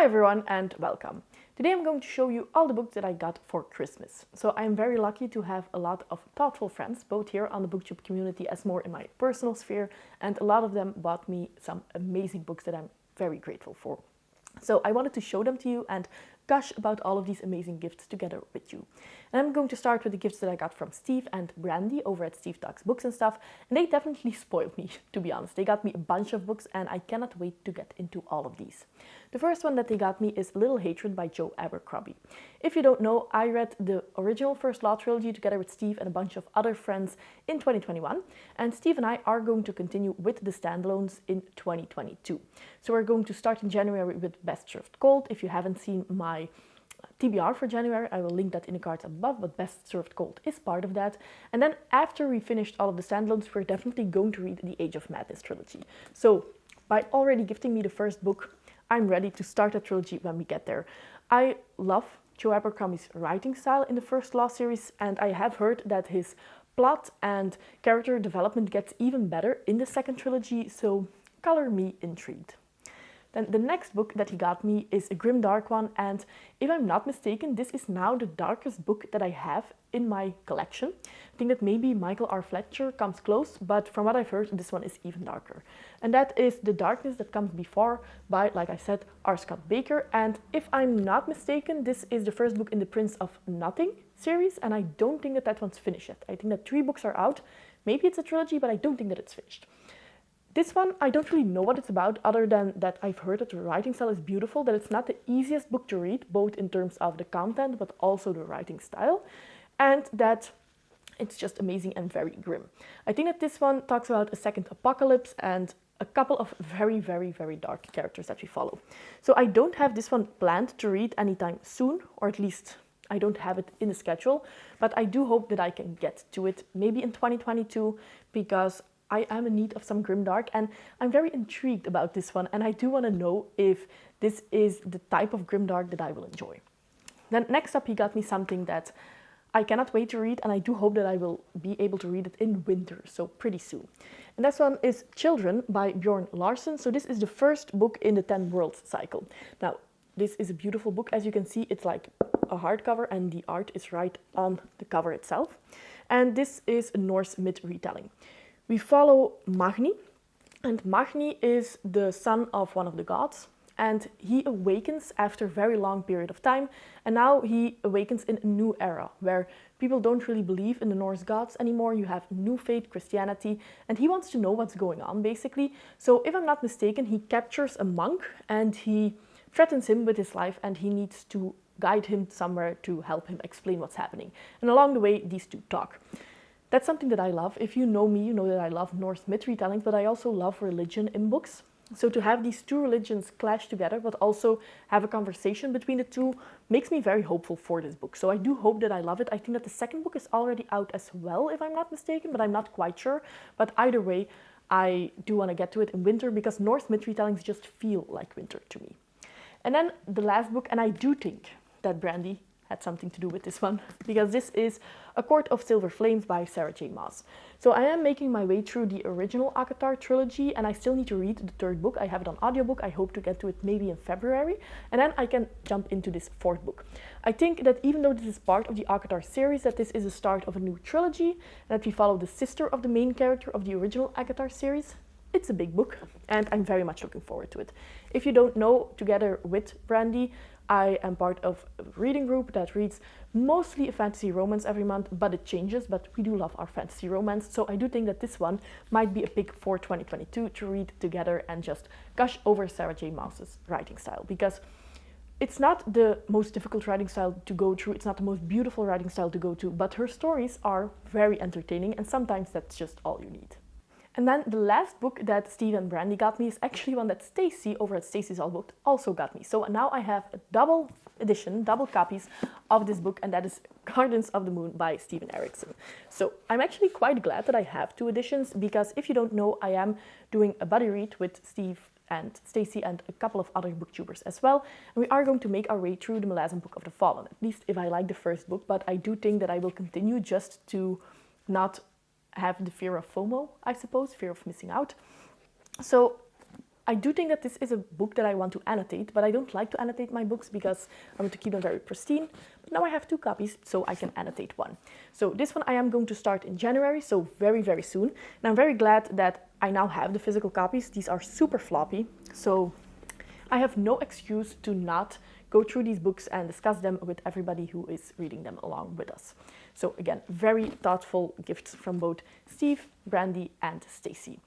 everyone and welcome. Today I'm going to show you all the books that I got for Christmas. So I'm very lucky to have a lot of thoughtful friends, both here on the booktube community as more in my personal sphere, and a lot of them bought me some amazing books that I'm very grateful for. So I wanted to show them to you and gush about all of these amazing gifts together with you. And I'm going to start with the gifts that I got from Steve and Brandy over at Steve Talks Books and stuff. And they definitely spoiled me, to be honest. They got me a bunch of books and I cannot wait to get into all of these. The first one that they got me is Little Hatred by Joe Abercrombie. If you don't know, I read the original First Law trilogy together with Steve and a bunch of other friends in 2021. And Steve and I are going to continue with the standalones in 2022. So we're going to start in January with Best Served Cold. If you haven't seen my TBR for January, I will link that in the cards above, but Best Served Cold is part of that. And then after we finished all of the standalones, we're definitely going to read the Age of Madness trilogy. So by already gifting me the first book, I'm ready to start that trilogy when we get there. I love Joe Abercrombie's writing style in the First Law series, and I have heard that his plot and character development gets even better in the second trilogy, so color me intrigued. Then the next book that he got me is a grim dark one, and if I'm not mistaken, this is now the darkest book that I have in my collection. I think that maybe Michael R. Fletcher comes close, but from what I've heard, this one is even darker. And that is The Darkness That Comes Before by, like I said, R. Scott Baker. And if I'm not mistaken, this is the first book in the Prince of Nothing series, and I don't think that that one's finished yet. I think that 3 books are out. Maybe it's a trilogy, but I don't think that it's finished. This one, I don't really know what it's about, other than that I've heard that the writing style is beautiful, that it's not the easiest book to read, both in terms of the content, but also the writing style, and that it's just amazing and very grim. I think that this one talks about a second apocalypse and a couple of very, very, very dark characters that we follow. So I don't have this one planned to read anytime soon, or at least I don't have it in the schedule, but I do hope that I can get to it maybe in 2022, because I am in need of some grimdark, and I'm very intrigued about this one, and I do want to know if this is the type of grimdark that I will enjoy. Then next up, he got me something that I cannot wait to read, and I do hope that I will be able to read it in winter, so pretty soon. And this one is Children by Bjorn Larsen. So this is the first book in the 10 Worlds cycle. Now, this is a beautiful book. As you can see, it's like a hardcover, and the art is right on the cover itself. And this is a Norse myth retelling. We follow Magni, and Magni is the son of one of the gods, and he awakens after a very long period of time, and now he awakens in a new era where people don't really believe in the Norse gods anymore. You have new faith, Christianity, and he wants to know what's going on, basically. So if I'm not mistaken, he captures a monk and he threatens him with his life, and he needs to guide him somewhere to help him explain what's happening. And along the way, these two talk. That's something that I love. If you know me, you know that I love Norse myth retellings, but I also love religion in books. So to have these two religions clash together, but also have a conversation between the two, makes me very hopeful for this book. So I do hope that I love it. I think that the second book is already out as well, if I'm not mistaken, but I'm not quite sure. But either way, I do want to get to it in winter, because Norse myth retellings just feel like winter to me. And then the last book, and I do think that Brandy had something to do with this one, because this is A Court of Silver Flames by Sarah J. Maas. So I am making my way through the original ACOTAR trilogy, and I still need to read the 3rd book. I have it on audiobook. I hope to get to it maybe in February, and then I can jump into this 4th book. I think that even though this is part of the ACOTAR series, that this is a start of a new trilogy, and that we follow the sister of the main character of the original ACOTAR series. It's a big book, and I'm very much looking forward to it. If you don't know, together with Brandy, I am part of a reading group that reads mostly a fantasy romance every month, but it changes, but we do love our fantasy romance. So I do think that this one might be a pick for 2022 to read together and just gush over Sarah J. Maas's writing style, because it's not the most difficult writing style to go through, it's not the most beautiful writing style to go to, but her stories are very entertaining, and sometimes that's just all you need. And then the last book that Steve and Brandy got me is actually one that Stacy over at Stacy's All Booked also got me. So now I have a double edition, double copies of this book, and that is Gardens of the Moon by Steven Erikson. So I'm actually quite glad that I have 2 editions, because if you don't know, I am doing a buddy read with Steve and Stacy and a couple of other booktubers as well. And we are going to make our way through the Malazan Book of the Fallen, at least if I like the first book, but I do think that I will continue just to not have the fear of FOMO, I suppose, fear of missing out. So I do think that this is a book that I want to annotate, but I don't like to annotate my books because I want to keep them very pristine. But now I have 2 copies, so I can annotate one. So this one I am going to start in January, so very, very soon. And I'm very glad that I now have the physical copies. These are super floppy, so I have no excuse to not go through these books and discuss them with everybody who is reading them along with us. So again, very thoughtful gifts from both Steve, Brandy, and Stacy.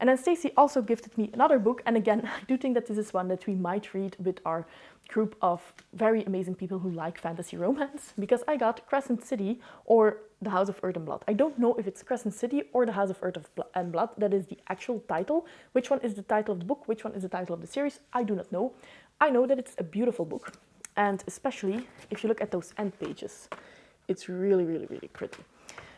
And then Stacy also gifted me another book, and again, I do think that this is one that we might read with our group of very amazing people who like fantasy romance, because I got Crescent City or The House of Earth and Blood. I don't know if it's Crescent City or The House of Earth and Blood. That is the actual title. Which one is the title of the book? Which one is the title of the series? I do not know. I know that it's a beautiful book, and especially if you look at those end pages, it's really, really, really pretty.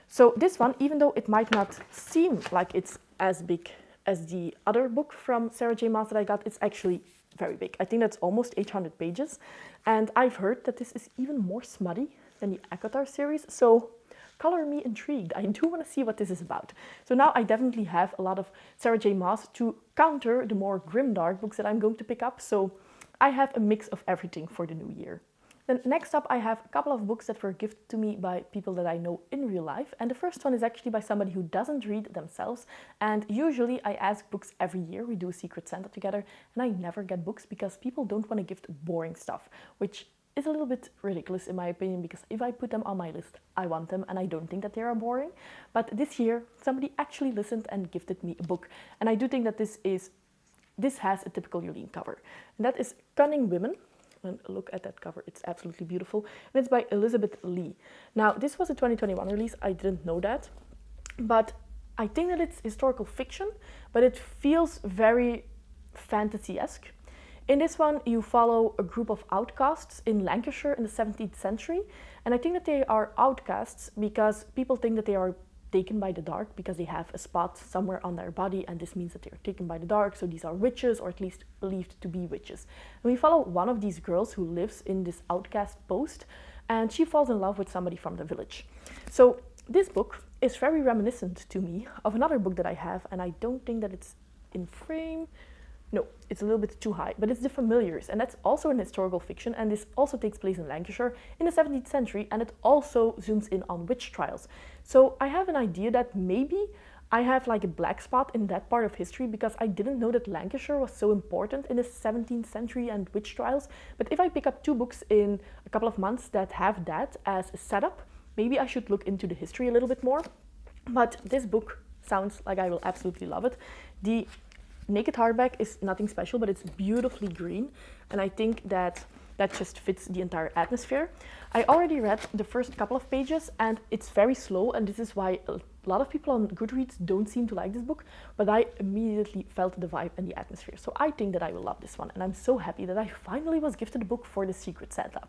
So this one, even though it might not seem like it's as big as the other book from Sarah J. Maas that I got, it's actually very big. I think that's almost 800 pages. And I've heard that this is even more smutty than the ACOTAR series. So color me intrigued. I do want to see what this is about. So now I definitely have a lot of Sarah J. Maas to counter the more grimdark books that I'm going to pick up. So I have a mix of everything for the new year. Then next up, I have a couple of books that were gifted to me by people that I know in real life. And the first one is actually by somebody who doesn't read themselves. And usually I ask books every year. We do a Secret Santa together. And I never get books because people don't want to gift boring stuff, which is a little bit ridiculous in my opinion, because if I put them on my list, I want them and I don't think that they are boring. But this year, somebody actually listened and gifted me a book. And I do think that this has a typical Yolene cover. And that is Cunning Women. And look at that cover, it's absolutely beautiful. And it's by Elizabeth Lee. Now, this was a 2021 release, I didn't know that. But I think that it's historical fiction, but it feels very fantasy-esque. In this one, you follow a group of outcasts in Lancashire in the 17th century. And I think that they are outcasts because people think that they are taken by the dark because they have a spot somewhere on their body, and this means that they are taken by the dark. So these are witches, or at least believed to be witches. And we follow one of these girls who lives in this outcast post, and she falls in love with somebody from the village. So this book is very reminiscent to me of another book that I have, and I don't think that it's in frame. No, it's a little bit too high, but it's The Familiars, and that's also an historical fiction, and this also takes place in Lancashire in the 17th century, and it also zooms in on witch trials. So I have an idea that maybe I have like a black spot in that part of history, because I didn't know that Lancashire was so important in the 17th century and witch trials. But if I pick up 2 books in a couple of months that have that as a setup, maybe I should look into the history a little bit more. But this book sounds like I will absolutely love it. The naked hardback is nothing special, but it's beautifully green, and I think that just fits the entire atmosphere. I already read the first couple of pages, and it's very slow, and this is why a lot of people on Goodreads don't seem to like this book, but I immediately felt the vibe and the atmosphere. So I think that I will love this one, and I'm so happy that I finally was gifted a book for the Secret Santa.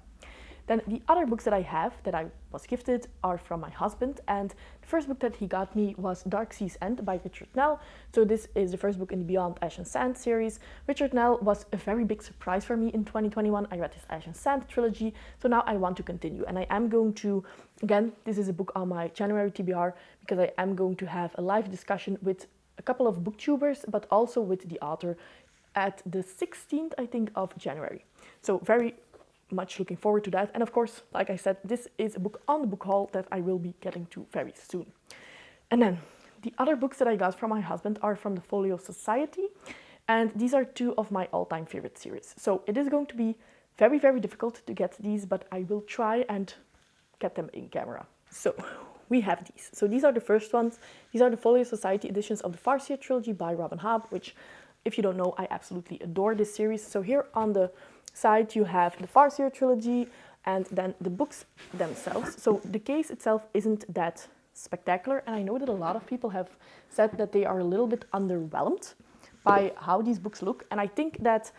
Then the other books that I have that I was gifted are from my husband, and the first book that he got me was Dark Sea's End by Richard Nell. So this is the first book in the Beyond Ash and Sand series. Richard Nell was a very big surprise for me in 2021. I read his Ash and Sand trilogy, so now I want to continue, and I am going to, again, this is a book on my January TBR, because I am going to have a live discussion with a couple of booktubers, but also with the author at the 16th, I think, of January. So very much looking forward to that. And of course, like I said, this is a book on the book haul that I will be getting to very soon. And then the other books that I got from my husband are from the Folio Society, and these are 2 of my all-time favorite series. So it is going to be very, very difficult to get these, but I will try and get them in camera. So we have these. So these are the first ones. These are the Folio Society editions of the Farseer trilogy by Robin Hobb, which, if you don't know, I absolutely adore this series. So here on the side you have the Farseer trilogy and then the books themselves. So the case itself isn't that spectacular, and I know that a lot of people have said that they are a little bit underwhelmed by how these books look, and I think that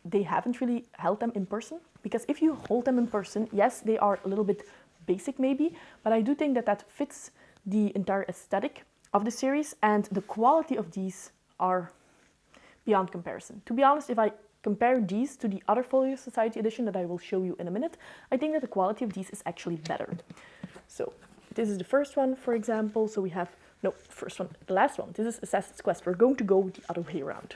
they haven't really held them in person, because if you hold them in person, yes, they are a little bit basic maybe, but I do think that that fits the entire aesthetic of the series, and the quality of these are beyond comparison. To be honest, if I compare these to the other Folio Society edition that I will show you in a minute, I think that the quality of these is actually better. So this is the first one, for example. So we have, no, first one, the last one. This is Assassin's Quest. We're going to go the other way around.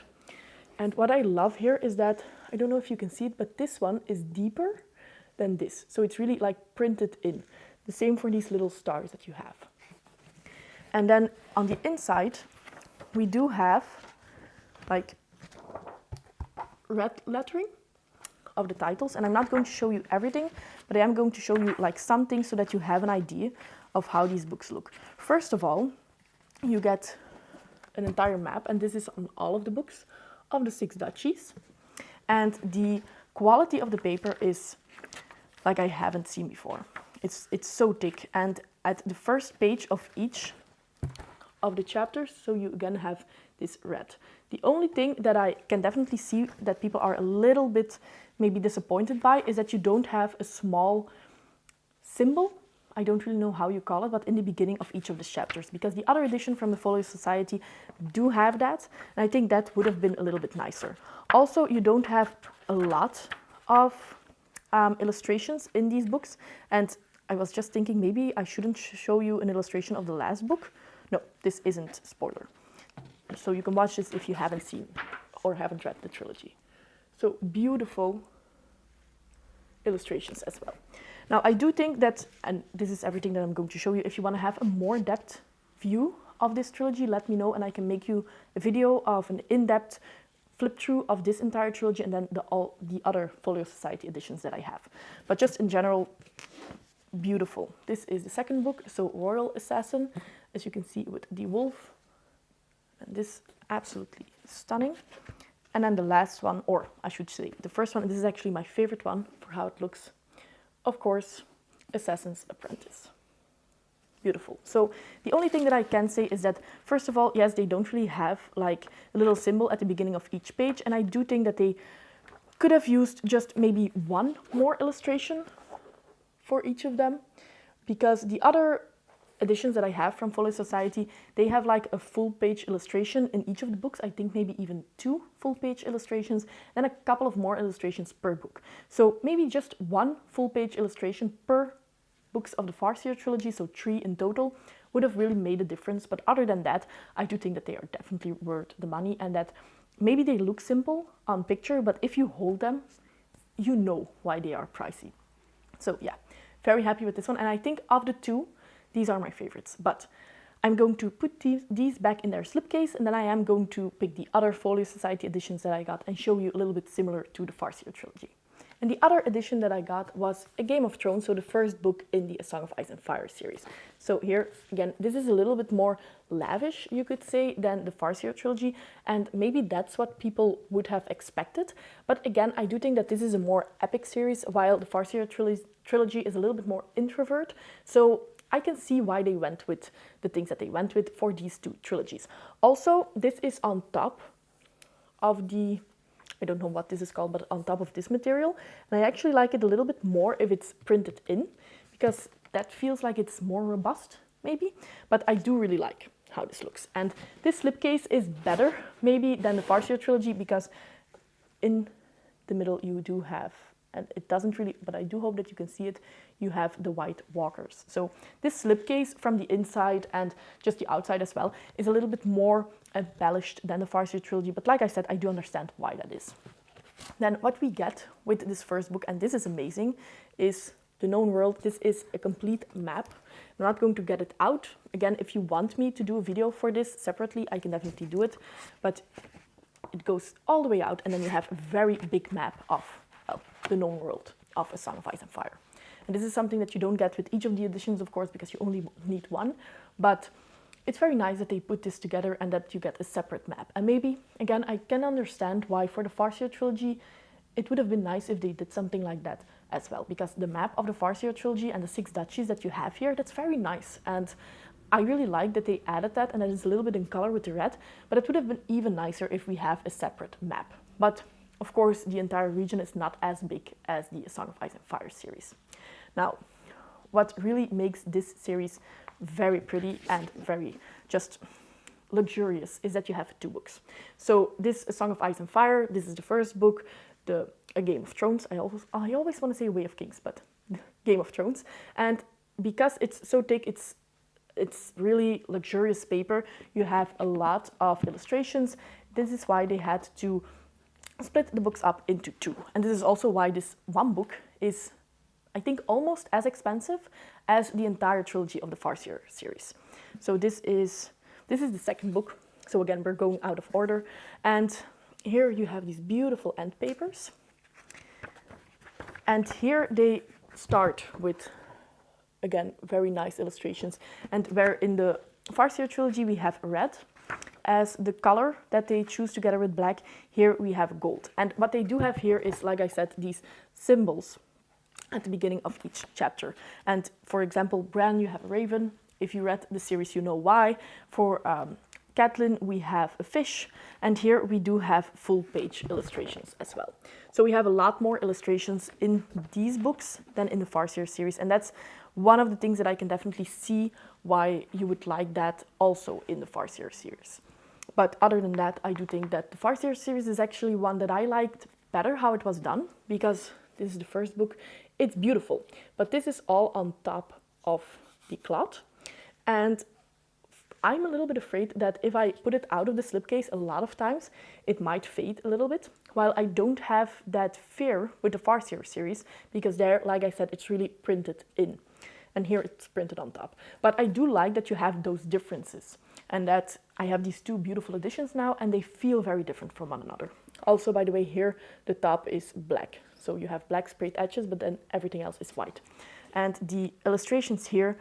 And what I love here is that, I don't know if you can see it, but this one is deeper than this. So it's really like printed in. The same for these little stars that you have. And then on the inside, we do have like red lettering of the titles. And I'm not going to show you everything, but I am going to show you like something so that you have an idea of how these books look. First of all, you get an entire map, and this is on all of the books of the 6 duchies. And the quality of the paper is like I haven't seen before. It's so thick, and at the first page of each of the chapters, so you again have this red. The only thing that I can definitely see that people are a little bit maybe disappointed by is that you don't have a small symbol. I don't really know how you call it, but in the beginning of each of the chapters, because the other edition from the Folio Society do have that, and I think that would have been a little bit nicer. Also, you don't have a lot of illustrations in these books, and I was just thinking maybe I shouldn't show you an illustration of the last book. No, this isn't spoiler. So you can watch this if you haven't seen or haven't read the trilogy. So beautiful illustrations as well. Now I do think that, and this is everything that I'm going to show you, if you want to have a more depth view of this trilogy, let me know and I can make you a video of an in-depth flip through of this entire trilogy and then all the other Folio Society editions that I have. But just in general, beautiful. This is the second book, so Royal Assassin, as you can see with the wolf. And this absolutely stunning. And then the last one, or I should say the first one, this is actually my favorite one for how it looks. Of course, Assassin's Apprentice. Beautiful. So the only thing that I can say is that, first of all, yes, they don't really have like a little symbol at the beginning of each page. And I do think that they could have used just maybe one more illustration for each of them, because the other editions that I have from Folio Society, they have like a full page illustration in each of the books. I think maybe even 2 full page illustrations, then a couple of more illustrations per book. So maybe just 1 full page illustration per books of the Farseer trilogy, so 3 in total, would have really made a difference. But other than that, I do think that they are definitely worth the money, and that maybe they look simple on picture, but if you hold them, you know why they are pricey. So yeah, very happy with this one. And I think of the 2, these are my favorites, but I'm going to put these back in their slipcase, and then I am going to pick the other Folio Society editions that I got and show you a little bit similar to the Farseer trilogy. And the other edition that I got was A Game of Thrones, so the first book in the A Song of Ice and Fire series. So here, again, this is a little bit more lavish, you could say, than the Farseer trilogy, and maybe that's what people would have expected. But again, I do think that this is a more epic series, while the Farseer trilogy is a little bit more introvert. So I can see why they went with the things that they went with for these 2 trilogies. Also, this is on top of the, I don't know what this is called, but on top of this material. And I actually like it a little bit more if it's printed in, because that feels like it's more robust, maybe. But I do really like how this looks. And this slipcase is better, maybe, than the Farseer trilogy, because in the middle you do have, and it doesn't really, but I do hope that you can see it, you have the white walkers. So this slipcase from the inside and just the outside as well is a little bit more embellished than the Farseer trilogy, but like I said, I do understand why that is. Then what we get with this first book, and this is amazing, is The Known World. This is a complete map. I'm not going to get it out. Again, if you want me to do a video for this separately, I can definitely do it, but it goes all the way out, and then you have a very big map of the known world of A Song of Ice and Fire. And this is something that you don't get with each of the editions, of course, because you only need 1. But it's very nice that they put this together and that you get a separate map. And maybe, again, I can understand why for the Farseer trilogy, it would have been nice if they did something like that as well. Because the map of the Farseer trilogy and the 6 duchies that you have here, that's very nice. And I really like that they added that, and that is a little bit in color with the red. But it would have been even nicer if we have a separate map. But of course, the entire region is not as big as the A Song of Ice and Fire series. Now, what really makes this series very pretty and very just luxurious is that you have 2 books. So this A Song of Ice and Fire, this is the first book, A Game of Thrones. I always want to say Way of Kings, but Game of Thrones. And because it's so thick, it's really luxurious paper. You have a lot of illustrations. This is why they had to split the books up into two. And this is also why this one book is, I think, almost as expensive as the entire trilogy of the Farseer series. So this is the second book. So again, we're going out of order. And here you have these beautiful end papers. And here they start with, again, very nice illustrations. And where in the Farseer trilogy we have red as the color that they choose together with black, here we have gold. And what they do have here is, like I said, these symbols at the beginning of each chapter. And for example, Bran, you have a raven. If you read the series, you know why. For Catelyn, we have a fish, and here we do have full page illustrations as well. So we have a lot more illustrations in these books than in the Farseer series, and that's one of the things that I can definitely see why you would like that also in the Farseer series. But other than that, I do think that the Farseer series is actually one that I liked better how it was done, because this is the first book. It's beautiful, but this is all on top of the cloth, and I'm a little bit afraid that if I put it out of the slipcase a lot of times, it might fade a little bit, while I don't have that fear with the Farseer series, because there, like I said, it's really printed in, and here it's printed on top. But I do like that you have those differences, and that I have these two beautiful editions now, and they feel very different from one another. Also, by the way, here the top is black, so you have black sprayed edges, but then everything else is white. And the illustrations here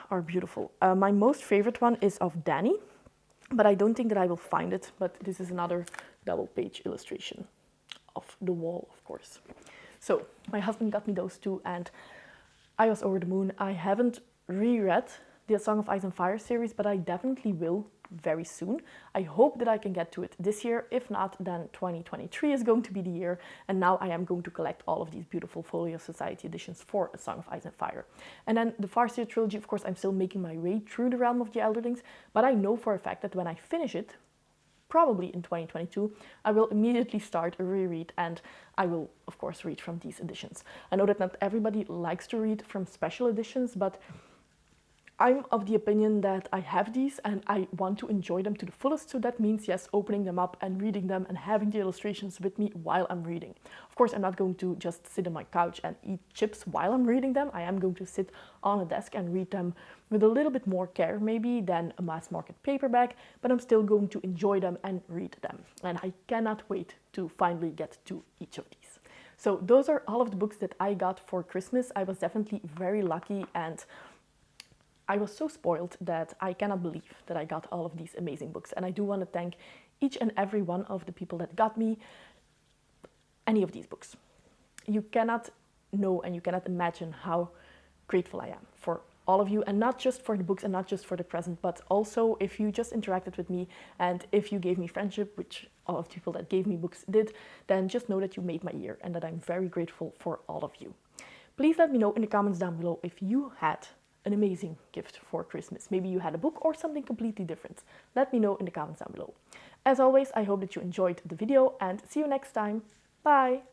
are beautiful. My most favorite one is of Dany, but I don't think that I will find it. But this is another double page illustration of the wall, of course. So my husband got me those two, and I was over the moon. I haven't reread the Song of Ice and Fire series, but I definitely will very soon. I hope that I can get to it this year. If not, then 2023 is going to be the year, and now I am going to collect all of these beautiful Folio Society editions for A Song of Ice and Fire. And then the Farseer trilogy, of course, I'm still making my way through the Realm of the Elderlings, but I know for a fact that when I finish it, probably in 2022, I will immediately start a reread, and I will, of course, read from these editions. I know that not everybody likes to read from special editions, but I'm of the opinion that I have these and I want to enjoy them to the fullest. So that means, yes, opening them up and reading them and having the illustrations with me while I'm reading. Of course, I'm not going to just sit on my couch and eat chips while I'm reading them. I am going to sit on a desk and read them with a little bit more care maybe than a mass market paperback, but I'm still going to enjoy them and read them. And I cannot wait to finally get to each of these. So those are all of the books that I got for Christmas. I was definitely very lucky, and I was so spoiled that I cannot believe that I got all of these amazing books. And I do want to thank each and every one of the people that got me any of these books. You cannot know and you cannot imagine how grateful I am for all of you, and not just for the books and not just for the present, but also if you just interacted with me and if you gave me friendship, which all of the people that gave me books did, then just know that you made my year and that I'm very grateful for all of you. Please let me know in the comments down below if you had an amazing gift for Christmas. Maybe you had a book or something completely different. Let me know in the comments down below. As always, I hope that you enjoyed the video, and see you next time. Bye!